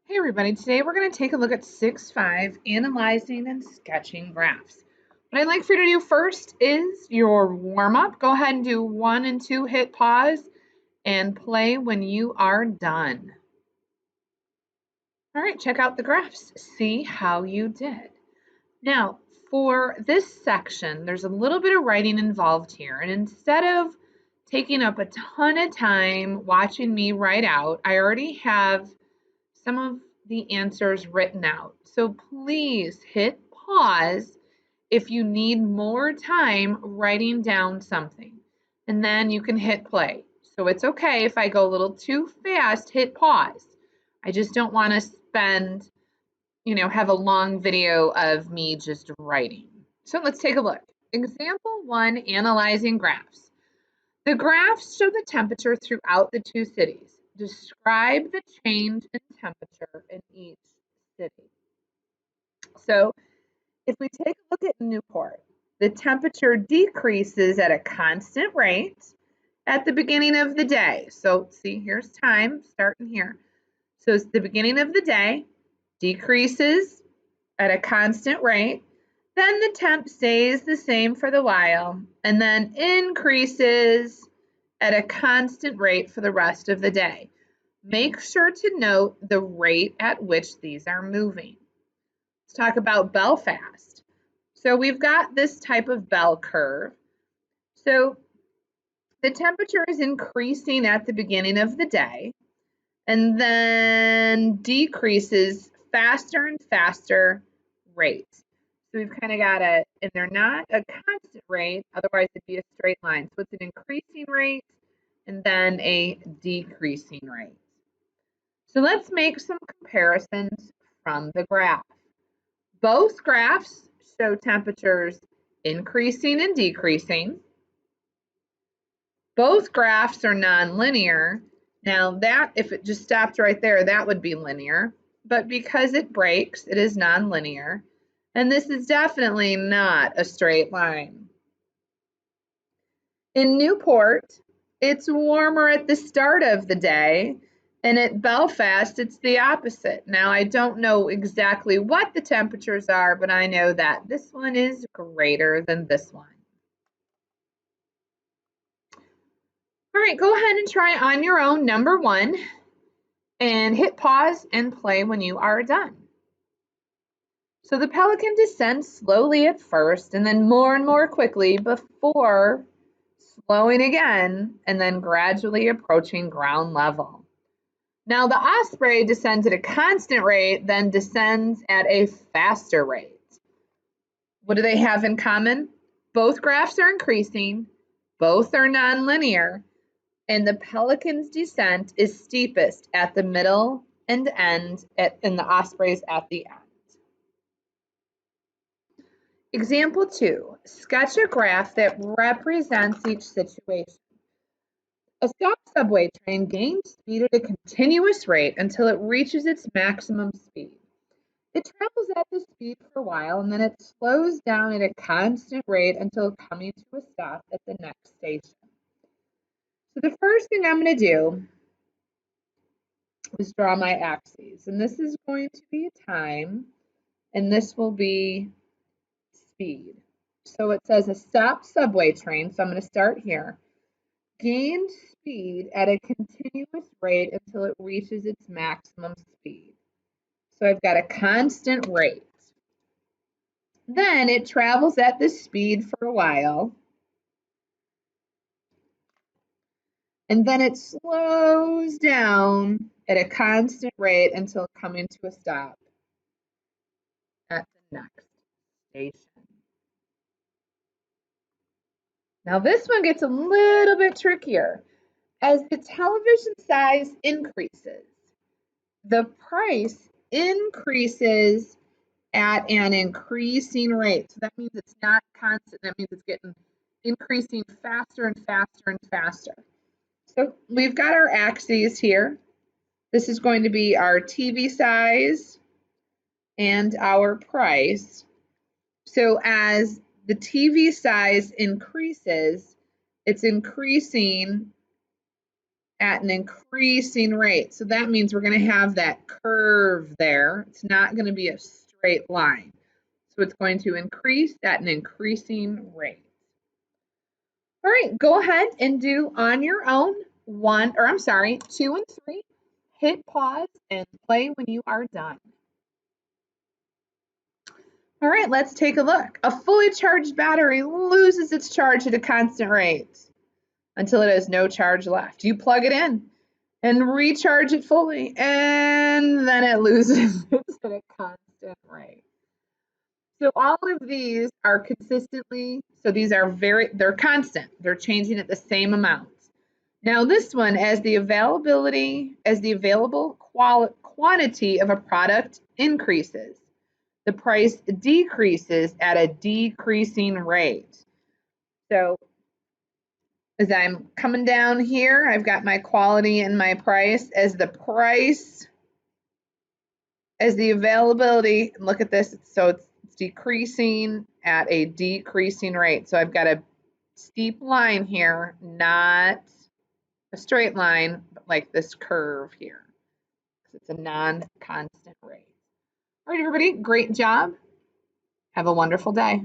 Hey everybody, today we're going to take a look at 6.5, analyzing and sketching graphs. What I'd like for you to do first is your warm-up. Go ahead and do 1 and 2, hit pause, and play when you are done. All right, check out the graphs, see how you did. Now, for this section, there's a little bit of writing involved here, and instead of taking up a ton of time watching me write out, I already have some of the answers written out. So please hit pause if you need more time writing down something, and then you can hit play. So it's okay if I go a little too fast, hit pause. I just don't want to spend, have a long video of me just writing. So let's take a look. Example 1, analyzing graphs. The graphs show the temperature throughout the two cities. Describe the change in temperature in each city. So if we take a look at Newport, the temperature decreases at a constant rate at the beginning of the day. So see, here's time starting here. So it's the beginning of the day, decreases at a constant rate. Then the temp stays the same for the while and then increases at a constant rate for the rest of the day. Make sure to note the rate at which these are moving. Let's talk about Belfast. So we've got this type of bell curve. So the temperature is increasing at the beginning of the day and then decreases faster and faster rates. So we've kind of got and they're not a constant rate, otherwise it'd be a straight line. So it's an increasing rate and then a decreasing rate. So let's make some comparisons from the graph. Both graphs show temperatures increasing and decreasing. Both graphs are nonlinear. Now that, if it just stopped right there, that would be linear. But because it breaks, it is nonlinear. And this is definitely not a straight line. In Newport, it's warmer at the start of the day, and at Belfast, it's the opposite. Now, I don't know exactly what the temperatures are, but I know that this one is greater than this one. All right, go ahead and try on your own number 1 and hit pause and play when you are done. So the pelican descends slowly at first and then more and more quickly before slowing again and then gradually approaching ground level. Now the osprey descends at a constant rate, then descends at a faster rate. What do they have in common? Both graphs are increasing, both are nonlinear, and the pelican's descent is steepest at the middle and end, and the osprey's at the end. Example 2, sketch a graph that represents each situation. A stopped subway train gains speed at a continuous rate until it reaches its maximum speed. It travels at this speed for a while and then it slows down at a constant rate until coming to a stop at the next station. So the first thing I'm going to do is draw my axes, and this is going to be time and this will be speed. So it says a stopped subway train, so I'm going to start here. Gained speed at a continuous rate until it reaches its maximum speed. So I've got a constant rate. Then it travels at this speed for a while. And then it slows down at a constant rate until coming to a stop at the next station. Now this one gets a little bit trickier. As the television size increases, the price increases at an increasing rate. So that means it's not constant. That means it's getting increasing faster and faster and faster. So we've got our axes here. This is going to be our TV size and our price. So as the TV size increases, it's increasing at an increasing rate. So that means we're going to have that curve there. It's not going to be a straight line. So it's going to increase at an increasing rate. All right, go ahead and do on your own 2 and 3. Hit pause and play when you are done. All right, let's take a look. A fully charged battery loses its charge at a constant rate until it has no charge left. You plug it in and recharge it fully, and then it loses it at a constant rate. So all of these are consistently, so these are they're constant. They're changing at the same amount. Now this one, as the available quantity of a product increases, the price decreases at a decreasing rate. So as I'm coming down here, I've got my quality and my price. As the availability, look at this, so it's decreasing at a decreasing rate. So I've got a steep line here, not a straight line, but like this curve here. It's a non-constant rate. All right, everybody, great job. Have a wonderful day.